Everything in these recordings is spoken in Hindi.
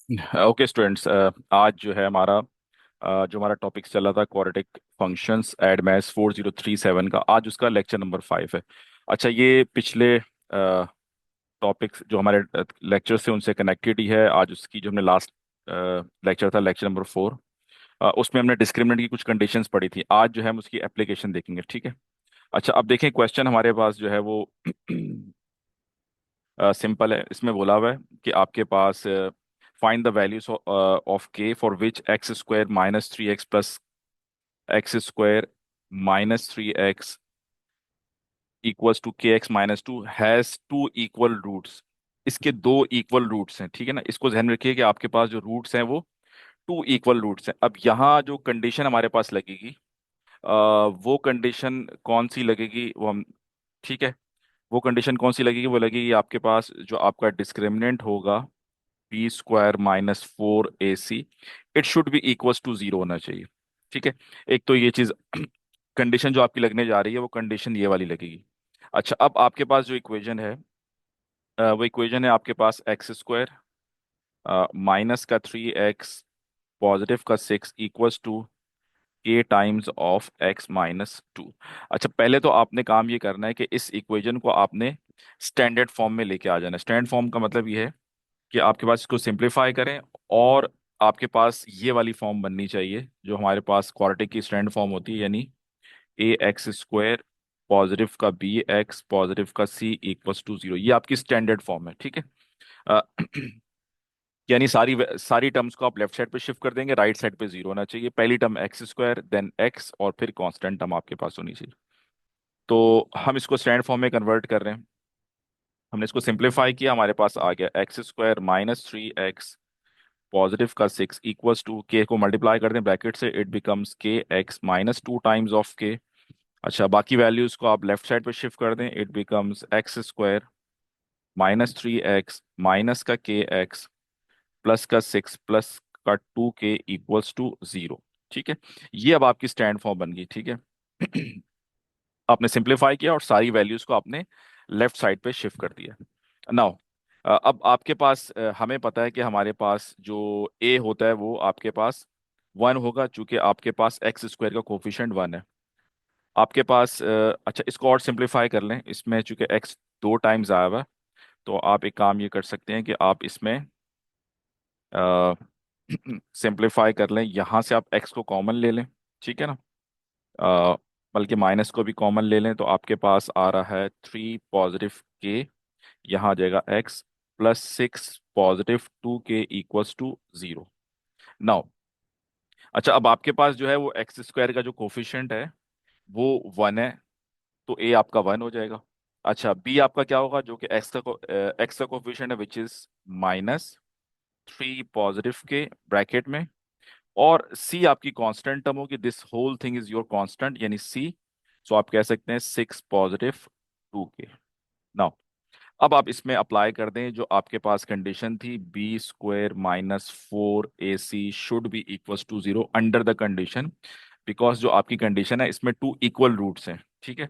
ओके स्टूडेंट्स, आज जो है हमारा जो हमारा टॉपिक चल रहा था क्वाड्रेटिक फंक्शंस एड मैथ्स 4037 का, आज उसका लेक्चर नंबर 5 है। अच्छा, ये पिछले टॉपिक्स जो हमारे लेक्चर से उनसे कनेक्टेड ही है। आज उसकी जो हमने लास्ट लेक्चर था, लेक्चर नंबर 4, उसमें हमने डिस्क्रिमिनेंट की कुछ कंडीशंस पढ़ी थी। आज जो है हम उसकी एप्लीकेशन देखेंगे, ठीक है। अच्छा, अब देखें, क्वेश्चन हमारे पास जो है वो सिंपल है। इसमें बोला हुआ है कि आपके पास find the values of K for which X square minus 3x plus X square minus 3x equals to K X minus 2 has to equal roots. इसके दो इक्वल रूट्स हैं, ठीक है ना। इसको ध्यान में रखिए कि आपके पास जो रूट्स हैं वो टू इक्वल रूट्स हैं। अब यहाँ जो कंडीशन हमारे पास लगेगी, अ, वो कंडीशन कौन सी लगेगी वो हम, ठीक है, वो कंडीशन कौन सी लगेगी, वो लगेगी आपके पास जो आपका डिस्क्रिमिनेंट होगा B square minus 4ac, it should be equals to 0 होना चाहिए, ठीक है। एक तो ये चीज कंडीशन जो आपकी लगने जा रही है वो कंडीशन ये वाली लगेगी। अच्छा, अब आपके पास जो इक्वेशन है, वो इक्वेशन है आपके पास एक्स स्क्वायर माइनस का 3x पॉजिटिव का 6 इक्वल्स टू के टाइम्स ऑफ x माइनस 2। अच्छा, पहले तो आपने काम ये करना है कि इस इक्वेशन को आपने स्टैंडर्ड फॉर्म में लेके आ जाना है। स्टैंडर्ड फॉर्म का मतलब ये है कि आपके पास इसको सिंप्लीफाई करें और आपके पास ये वाली फॉर्म बननी चाहिए जो हमारे पास क्वाड्रेटिक की स्टैंडर्ड फॉर्म होती है, यानी ए एक्स स्क्वायर पॉजिटिव का बी एक्स पॉजिटिव का सी इक्वल्स टू 0। ये आपकी स्टैंडर्ड फॉर्म है, ठीक है। अ, यानी सारी सारी टर्म्स को आप लेफ्ट साइड पे शिफ्ट कर देंगे, राइट साइड पे 0 होना चाहिए। पहली term X square, then X, और फिर कांस्टेंट टर्म आपके पास होनी चाहिए। तो हम इसको स्टैंडर्ड फॉर्म में कन्वर्ट कर रहे हैं। हमने इसको सिंप्लीफाई किया, हमारे पास आ गया x square minus 3x positive का 6 इक्वल्स टू के को मल्टीप्लाई कर दें ब्रैकेट से, इट बिकम्स के एक्स माइनस 2 टाइम्स ऑफ के। अच्छा, बाकी वैल्यूज को आप लेफ्ट साइड पे शिफ्ट कर दें, it becomes x square minus 3x minus का के एक्स प्लस का 6 प्लस का 2 के इक्वल्स टू 0, ठीक है। ये अब आपकी स्टैंड फॉर्म बन गई, ठीक है। आपने सिंप्लीफाई किया और सारी वैल्यूज को आपने लेफ्ट साइड पे शिफ्ट कर दिया। नाउ अब आपके पास हमें पता है कि हमारे पास जो ए होता है वो आपके पास 1 होगा, चूंकि आपके पास एक्स स्क्वायर का कोफिशिएंट 1 है। आपके पास अच्छा, इसको और सिंप्लीफाई कर लें। इसमें चूंकि एक्स 2 टाइम्स आया हुआ है, तो आप एक काम ये कर सकते हैं कि आप इसमें सिंप्लीफाई कर लें। यहाँ से आप एक्स को कॉमन ले लें, ठीक है ना। अ, बल्कि माइनस को भी कॉमन ले लें, तो आपके पास आ रहा है 3 पॉजिटिव के, यहाँ आ जाएगा एक्स प्लस 6 पॉजिटिव 2 के इक्वल्स टू 0। नाउ अच्छा, अब आपके पास जो है वो एक्स स्क्वायर का जो कोफिशिएंट है वो 1 है, तो ए आपका 1 हो जाएगा। अच्छा, बी आपका क्या होगा, जो कि एक्स का कोफिशिएंट है, which is minus 3 positive K bracket में, और सी आपकी कांस्टेंट टर्म होगी। This whole thing is your constant, यानी सी। सो आप कह सकते हैं 6 पॉजिटिव 2 के। नाउ अब आप इसमें अप्लाई कर दें जो आपके पास कंडीशन थी, B square minus 4ac should be equals to 0 under the condition, because जो आपकी कंडीशन है इसमें टू इक्वल रूट्स हैं, ठीक है।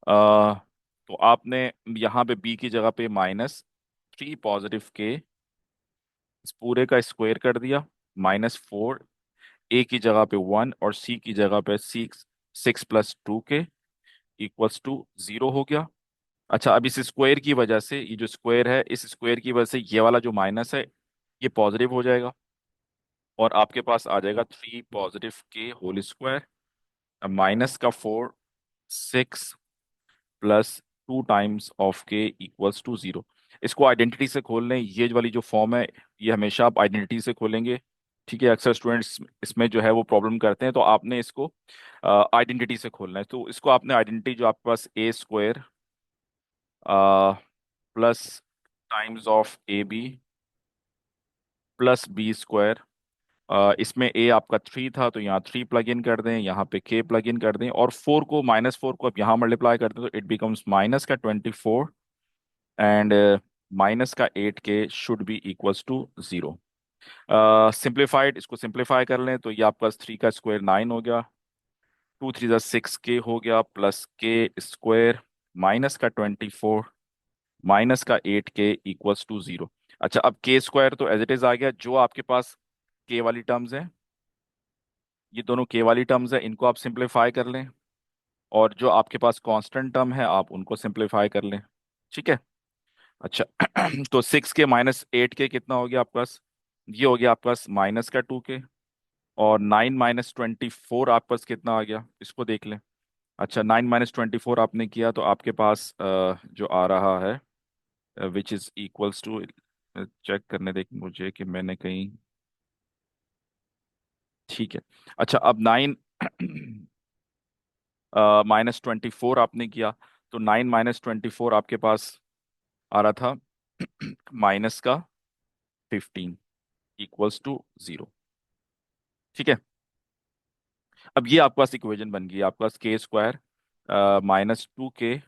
तो आपने यहाँ पे बी की जगह पे -3 पॉजिटिव के इस पूरे का स्क्वायर कर दिया, -4, ए की जगह पे 1 और सी की जगह पे 6 प्लस 2 के इक्वल्स टू 0 हो गया। अच्छा, अब इस स्क्वायर की वजह से, ये जो स्क्वायर है, इस स्क्वायर की वजह से ये वाला जो माइनस है ये पॉजिटिव हो जाएगा, और आपके पास आ जाएगा 3 positive K whole square -4 6 plus 2 times of K equals to 0। इसको आइडेंटिटी से खोल लें। ये वाली जो फॉर्म है ये हमेशा आप आइडेंटिटी से खोलेंगे, ठीक है। अक्सर स्टूडेंट्स इसमें जो है वो प्रॉब्लम करते हैं, तो आपने इसको आइडेंटिटी से खोलना है। तो इसको आपने आइडेंटिटी जो आपके पास A square plus times of A B plus B square, इसमें ए आपका 3 था तो यहाँ 3 प्लग इन कर दें, यहाँ पे के प्लग इन कर दें, और -4 को अब यहाँ मल्टीप्लाई कर दें, तो it becomes -24 and -8 K should be equals to 0। Simplified, इसको सिंप्लीफाई कर लें तो ये आपका 3 का स्क्वायर 9 हो गया, 2 3 6 के हो गया, प्लस के स्क्वायर -24 -8 के इक्वल्स टू 0। अच्छा, अब के स्क्वायर तो एज इट इज आ गया। जो आपके पास के वाली टर्म्स है, ये दोनों के वाली टर्म्स है, इनको आप सिंप्लीफाई कर लें। और जो आपके पास कांस्टेंट टर्म है आप उनको सिंप्लीफाई कर लें। ठीक है। अच्छा तो 6 के -8 के कितना हो गया आपके पास? ये हो गया आपके पास -2 के। और 9 - 24 आपके पास कितना आ गया, इसको देख लें। अच्छा, 9 - 24 आपने किया तो आपके पास जो आ रहा है, which is equals to, check करने देख मुझे कि मैंने कहीं, ठीक है। अच्छा, अब 9 -24 आपने किया तो 9 - 24 आपके पास आ रहा था -15 इक्वल्स टू 0। ठीक है। अब ये आपके पास इक्वेशन बन गई, आपके पास के स्क्वायर -2 के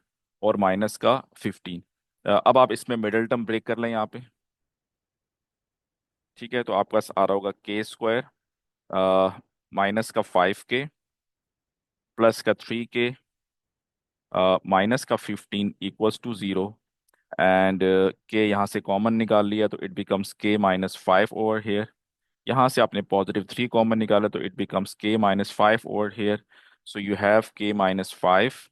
और -15। अब आप इसमें मिडिल टर्म ब्रेक कर लें यहाँ पे। ठीक है, तो आपके पास आ रहा होगा के स्क्वायर -5 के +3 के -15 इक्वल्स टू 0। एंड के यहाँ से कॉमन निकाल लिया तो इट बिकम्स के-5 ओवर हेयर। यहाँ से आपने +3 कॉमन निकाला तो इट बिकम्स के-5 over here. So you have के-5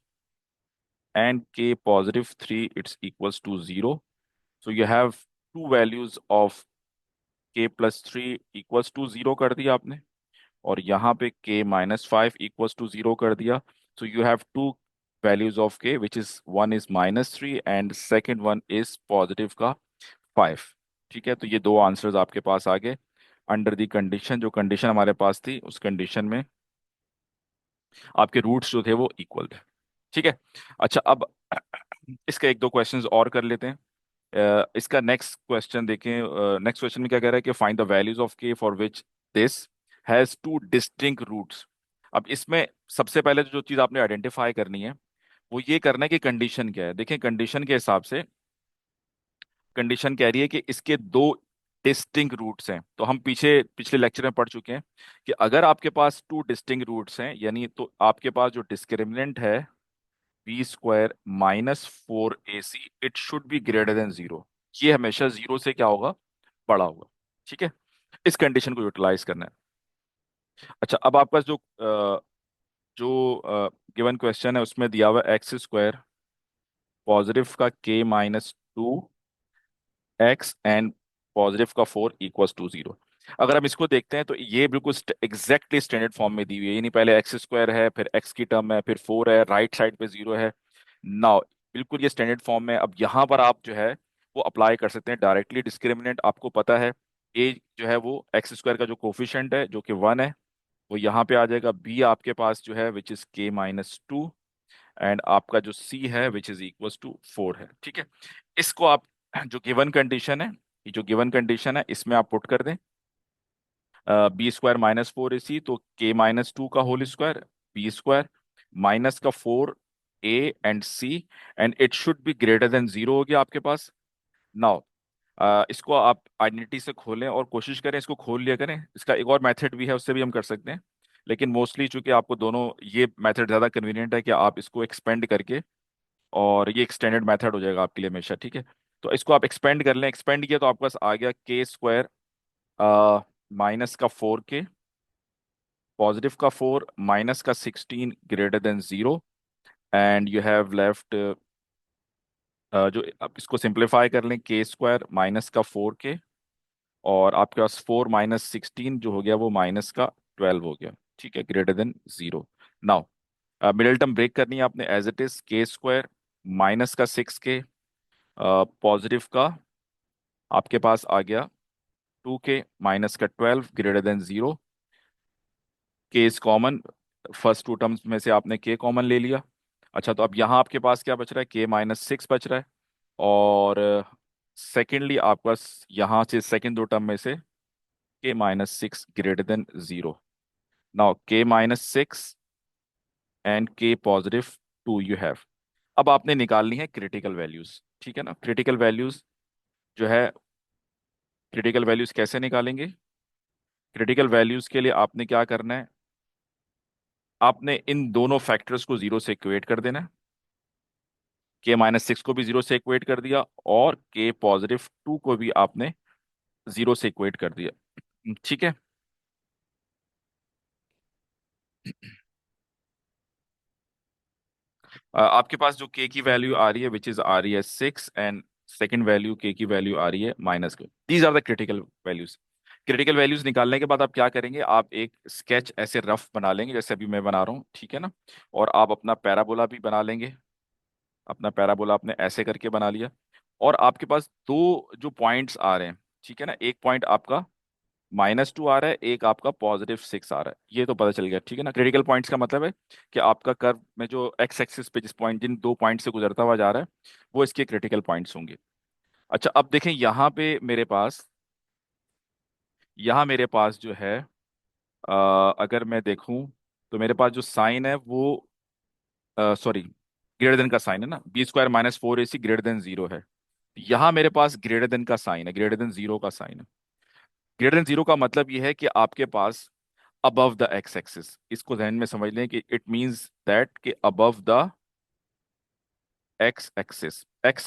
and k+3, it's equals to 0. So you have two values of k+3 equals to 0 कर दिया आपने, और यहाँ पे k-5 equals to 0 कर दिया। So you have two values of k, which is one is -3 and second one is positive का 5। ठीक है, तो ये दो आंसर्स आपके पास आ गए अंडर दी कंडीशन। जो कंडीशन हमारे पास थी उस कंडीशन में आपके रूट्स जो थे वो इक्वल थे। ठीक है। अच्छा, अब इसके एक दो क्वेश्चंस और कर लेते हैं। इसका नेक्स्ट क्वेश्चन देखें। नेक्स्ट क्वेश्चन में क्या कह रहा है कि find the values of K for which this has two distinct roots. अब इसमें सबसे पहले जो चीज आपने आइडेंटिफाई करनी है वो ये करना है कि कंडीशन क्या है। देखें, कंडीशन के हिसाब से कंडीशन कह रही है कि इसके दो डिस्टिंक्ट रूट्स हैं। तो हम पीछे पिछले लेक्चर में पढ़ चुके हैं कि अगर आपके पास टू डिस्टिंक्ट रूट्स हैं, यानी तो आपके पास जो डिस्क्रिमिनेंट है b² -4ac, it should be greater than 0। ये हमेशा 0 से क्या होगा, बड़ा होगा। ठीक है, इस कंडीशन को यूटिलाइज करना है। अच्छा, अब आपका जो गिवन क्वेश्चन है उसमें दिया हुआ x² पॉजिटिव का k-2x एंड पॉजिटिव का 4 इक्वल्स टू 0। अगर हम इसको देखते हैं तो ये बिल्कुल एग्जैक्टली स्टैंडर्ड फॉर्म में दी हुई है। ये नहीं पहले x² है, फिर x की टर्म है, फिर 4 है, राइट साइड पे 0 है। नाउ बिल्कुल ये स्टैंडर्ड फॉर्म में। अब यहाँ पर आप जो है वो अप्लाई कर सकते हैं डायरेक्टली। डिस्क्रिमिनेंट आपको पता है, ए जो है वो x² का जो कोफिशिएंट है जो कि 1 है वो यहाँ पे आ जाएगा। बी आपके पास जो है विच इज k-2, एंड आपका जो सी है विच इज इक्वल्स टू 4 है। ठीक है, इसको आप जो गिवन कंडीशन है, ये जो गिवन कंडीशन है इसमें आप पुट कर दें। b² -4ac, तो k-2 का होल स्क्वायर b² माइनस का 4a and c, and it should be greater than 0 हो गया आपके पास। नाउ इसको आप आइडेंटिटी से खोलें और कोशिश करें इसको खोल लिया करें। इसका एक और मेथड भी है, उससे भी हम कर सकते हैं, लेकिन मोस्टली चूंकि आपको दोनों ये मेथड ज़्यादा कन्वीनियंट है कि आप इसको एक्सपेंड करके, और ये एक्सटेंडेड मेथड हो जाएगा आपके लिए हमेशा। ठीक है, तो इसको आप एक्सपेंड कर लें। एक्सपेंड किया तो आपके पास आ गया k² -4 के पॉजिटिव का 4 माइनस का 16 greater than 0। And you have left जो आप इसको सिंप्लीफाई कर लें, k² -4 के, और आपके पास 4 - 16 जो हो गया वो -12 हो गया। ठीक है, greater than 0। Now middle term break करनी है आपने एज इट इज। k² -6 के पॉजिटिव का आपके पास आ गया 2 के -12 greater than 0। K is common, first two terms में से आपने के कॉमन ले लिया। अच्छा, तो अब यहाँ आपके पास क्या बच रहा है, k-6 बच रहा है। और सेकेंडली आपके पास यहाँ से सेकेंड दो टर्म में से k-6 greater than 0। Now k-6 and k+2 you have. अब आपने निकालनी है क्रिटिकल वैल्यूज। ठीक है ना, क्रिटिकल वैल्यूज जो है, क्रिटिकल वैल्यूज कैसे निकालेंगे? क्रिटिकल वैल्यूज के लिए आपने क्या करना है, आपने इन दोनों फैक्टर्स को 0 से इक्वेट कर देना है। K-6 को भी जीरो से इक्वेट कर दिया, और K+2 को भी आपने जीरो से इक्वेट कर दिया। ठीक है। आपके पास जो K की वैल्यू आ रही है, विच इज आ रही है 6, एंड सेकंड वैल्यू K की वैल्यू आ रही है -2। These are the critical values. Critical values निकालने के बाद आप क्या करेंगे, आप एक स्केच ऐसे रफ बना लेंगे जैसे अभी मैं बना रहा हूँ, ठीक है ना। और आप अपना पैराबोला भी बना लेंगे। अपना पैराबोला आपने ऐसे करके बना लिया। और आपके पास दो जो पॉइंट्स आ रहे हैं, ठीक है ना, एक पॉइंट आपका -2 आ रहा है, एक आपका +6 आ रहा है, ये तो पता चल गया, ठीक है ना। क्रिटिकल पॉइंट्स का मतलब है कि आपका कर्व में जो एक्स एक्सिस पे जिस पॉइंट, जिन दो पॉइंट से गुजरता हुआ जा रहा है, वो इसके क्रिटिकल पॉइंट्स होंगे। अच्छा, अब देखें यहाँ पे मेरे पास, यहाँ मेरे पास जो है, अगर मैं देखूं तो मेरे पास जो साइन है वो, सॉरी, ग्रेटर देन का साइन है ना, B² - 4AC greater than zero है। यहाँ मेरे पास ग्रेटर देन का साइन है, ग्रेटर देन जीरो का साइन है। ग्रेटर देन जीरो का मतलब ये है कि आपके पास अबव द एक्स एक्सिस, इसको ध्यान में समझ लें कि इट मींस दैट कि अबव द एक्स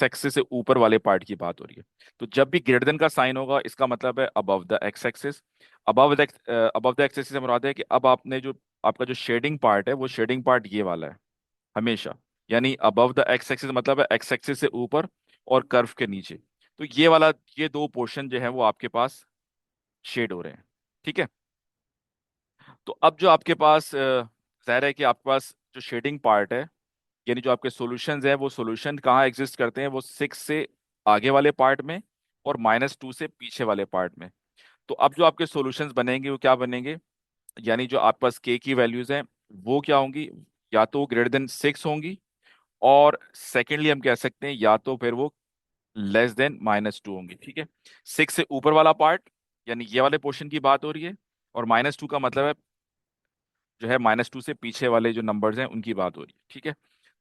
एक्सिस से ऊपर वाले पार्ट की बात हो रही है। तो जब भी ग्रेटर देन का साइन होगा, इसका मतलब है above the x axis. Above the x axis से मुराद है कि अब आपने जो, आपका जो शेडिंग पार्ट है, वो शेडिंग पार्ट ये वाला है हमेशा। यानी अबव द एक्स एक्सिस मतलब है एक्स एक्सिस से ऊपर और कर्व के नीचे। तो ये वाला, ये दो पोर्शन जो है वो आपके पास शेड हो रहे हैं, ठीक है। तो अब जो आपके पास जाहिर है कि आपके पास जो शेडिंग पार्ट है, यानी जो आपके सॉल्यूशंस हैं, वो सॉल्यूशन कहाँ एग्जिस्ट करते हैं, वो 6 से आगे वाले पार्ट में और -2 से पीछे वाले पार्ट में। तो अब जो आपके सॉल्यूशंस बनेंगे वो क्या बनेंगे, यानी जो आपके पास के की वैल्यूज हैं वो क्या होंगी, या तो ग्रेटर देन 6 होंगी, और सेकेंडली हम कह सकते हैं या तो फिर वो लेस देन -2 होंगी, ठीक है। 6 से ऊपर वाला पार्ट, यानी ये वाले पोर्शन की बात हो रही है, और -2 का मतलब है जो है -2 से पीछे वाले जो नंबर्स हैं उनकी बात हो रही है, ठीक है।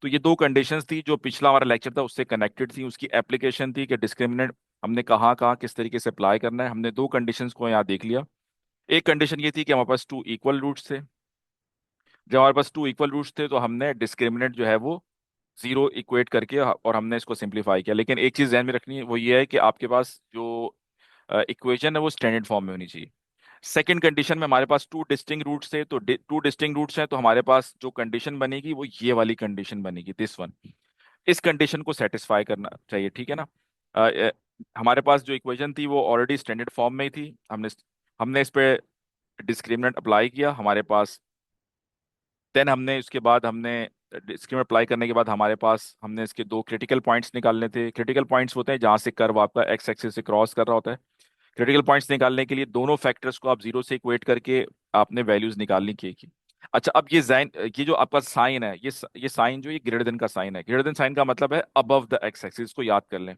तो ये दो कंडीशंस थी जो पिछला हमारा लेक्चर था उससे कनेक्टेड थी, उसकी एप्लीकेशन थी कि डिस्क्रिमिनेंट हमने कहाँ कहाँ किस तरीके से अप्लाई करना है। हमने दो कंडीशंस को यहाँ देख लिया। एक कंडीशन ये थी कि हमारे पास टू इक्वल रूट्स थे। जब हमारे पास टू इक्वल रूट्स थे तो हमने डिस्क्रिमिनेंट जो है वो जीरो इक्वेट करके और हमने इसको सिंप्लीफाई किया। लेकिन एक चीज़ ध्यान में रखनी है, वो ये है कि आपके पास जो इक्वेशन है वो स्टैंडर्ड फॉर्म में होनी चाहिए। सेकंड कंडीशन में हमारे पास टू डिस्टिंग रूट्स थे, तो टू डिस्टिंग रूट्स हैं, तो हमारे पास जो कंडीशन बनेगी वो ये वाली कंडीशन बनेगी, दिस वन। इस कंडीशन को सेटिस्फाई करना चाहिए, ठीक है ना। हमारे पास जो इक्वेशन थी वो ऑलरेडी स्टैंडर्ड फॉर्म में ही थी। हमने हमने इस पे डिस्क्रिमिनेंट अप्लाई किया हमारे पास। देन हमने इसके बाद हमने डिस्क्रिमिनेंट अप्लाई करने के बाद हमारे पास हमने इसके दो क्रिटिकल पॉइंट्स निकालने थे। क्रिटिकल पॉइंट्स होते हैं जहाँ से कर्व आपका एक्स एक्सिस से क्रॉस कर रहा होता है। क्रिटिकल पॉइंट्स निकालने के लिए दोनों फैक्टर्स को आप जीरो से इक्वेट करके आपने वैल्यूज निकालनी की। अच्छा, अब ये साइन, ये जो आपका साइन है, ये साइन जो, ये ग्रेटर देन का साइन है। ग्रेटर देन साइन का मतलब है अबव द एक्स एक्सिस, को याद कर लें।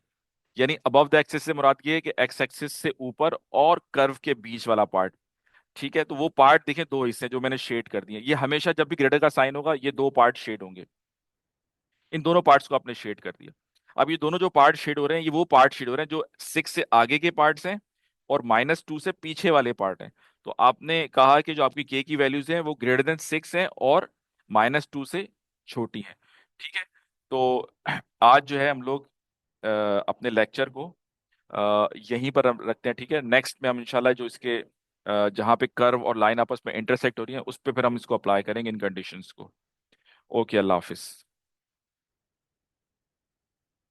यानी अबव द एक्सिस से मुराद ये है कि एक्स एक्सिस से ऊपर और कर्व के बीच वाला पार्ट, ठीक है। तो वो पार्ट देखें, दो हिस्से जो मैंने शेड कर दिए, ये हमेशा जब भी ग्रेटर का साइन होगा ये दो पार्ट शेड होंगे। इन दोनों पार्ट्स को आपने शेड कर दिया। अब ये दोनों जो पार्ट शेड हो रहे हैं, ये वो पार्ट शेड हो रहे हैं जो 6 से आगे के पार्ट्स हैं और -2 से पीछे वाले पार्ट हैं। तो आपने कहा कि जो आपकी के की वैल्यूज हैं वो ग्रेटर देन 6 हैं और -2 से छोटी हैं, ठीक है। तो आज जो है हम लोग अ, अपने लेक्चर को यहीं पर हम रखते हैं, ठीक है। नेक्स्ट में हम इंशाल्लाह जो इसके जहाँ पे कर्व और लाइन आपस में इंटरसेक्ट हो रही है उस पे फिर हम इसको अप्लाई करेंगे इन कंडीशंस को। ओके, अल्लाह हाफिज।